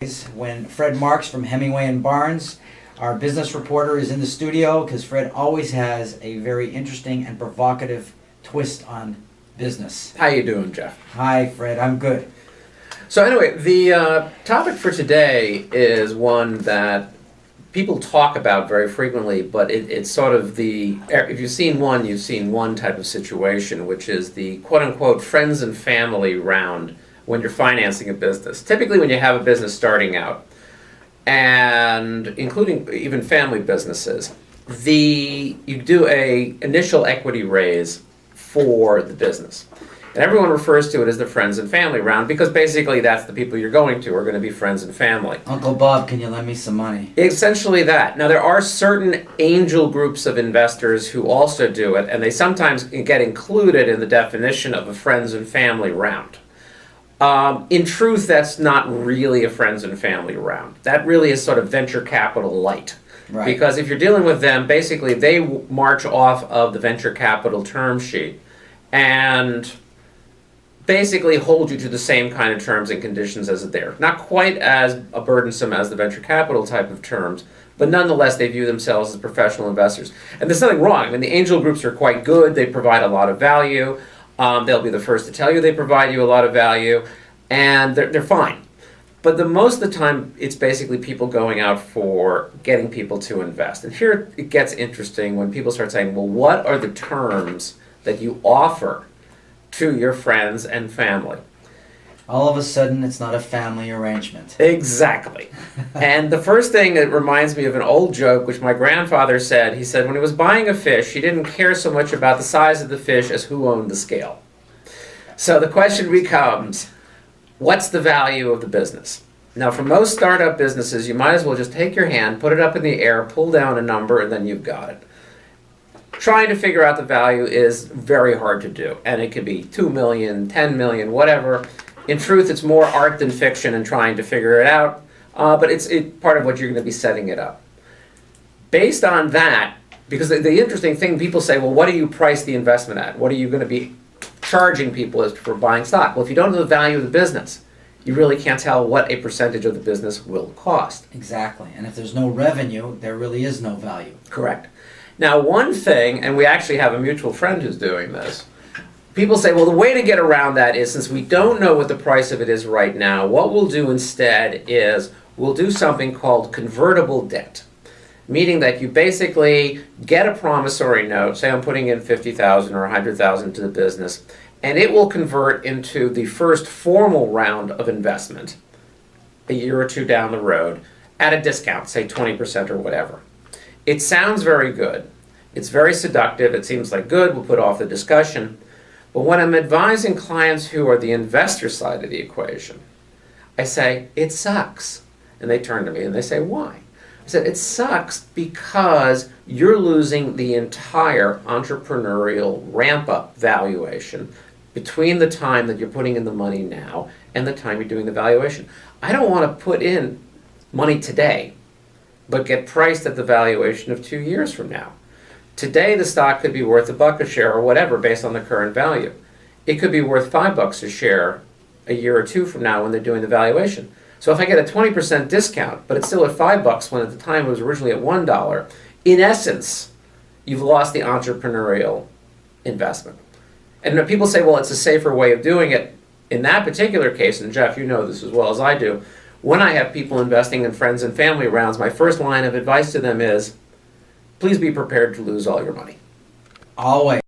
When Fred Marx from Hemenway Barnes, our business reporter, is in the studio, because Fred always has a very interesting and provocative twist on business. How you doing, Jeff? Hi, Fred. I'm good. So anyway, the topic for today is one that people talk about very frequently, but it's sort of if you've seen one type of situation, which is the quote-unquote friends and family round when you're financing a business. Typically when you have a business starting out, and including even family businesses, you do a initial equity raise for the business. And everyone refers to it as the friends and family round because basically that's the people you're going to are going to be friends and family. Uncle Bob, can you lend me some money? Essentially that. Now there are certain angel groups of investors who also do it, and they sometimes get included in the definition of a friends and family round. In truth, that's not really a friends and family round. That really is sort of venture capital light. Right. Because if you're dealing with them, basically they march off of the venture capital term sheet and basically hold you to the same kind of terms and conditions as theirs. Not quite as burdensome as the venture capital type of terms, but nonetheless they view themselves as professional investors. And there's nothing wrong. I mean, the angel groups are quite good. They provide a lot of value. They'll be the first to tell you they provide you a lot of value, and they're fine. But most of the time, it's basically people going out for getting people to invest. And here it gets interesting when people start saying, well, what are the terms that you offer to your friends and family? All of a sudden, it's not a family arrangement. Exactly. And the first thing that reminds me of an old joke, which my grandfather said, he said when he was buying a fish, he didn't care so much about the size of the fish as who owned the scale. So the question becomes, what's the value of the business? Now, for most startup businesses, you might as well just take your hand, put it up in the air, pull down a number, and then you've got it. Trying to figure out the value is very hard to do, and it could be 2 million, 10 million, whatever. In truth, it's more art than fiction in trying to figure it out, but it's part of what you're going to be setting it up. Based on that, because the interesting thing, people say, well, what do you price the investment at? What are you going to be charging people for buying stock? Well, if you don't know the value of the business, you really can't tell what a percentage of the business will cost. Exactly. And if there's no revenue, there really is no value. Correct. Now, one thing, and we actually have a mutual friend who's doing this, people say, well, the way to get around that is, since we don't know what the price of it is right now, what we'll do instead is we'll do something called convertible debt, meaning that you basically get a promissory note, say I'm putting in $50,000 or $100,000 to the business, and it will convert into the first formal round of investment a year or two down the road at a discount, say 20% or whatever. It sounds very good. It's very seductive. It seems like good. We'll put off the discussion. But when I'm advising clients who are the investor side of the equation, I say, it sucks. And they turn to me and they say, why? I said, it sucks because you're losing the entire entrepreneurial ramp-up valuation between the time that you're putting in the money now and the time you're doing the valuation. I don't want to put in money today, but get priced at the valuation of 2 years from now. Today, the stock could be worth $1 a share or whatever based on the current value. It could be worth $5 a share a year or two from now when they're doing the valuation. So if I get a 20% discount, but it's still at $5 when at the time it was originally at $1, in essence, you've lost the entrepreneurial investment. And people say, well, it's a safer way of doing it. In that particular case, and Jeff, you know this as well as I do, when I have people investing in friends and family rounds, my first line of advice to them is, please be prepared to lose all your money. Always.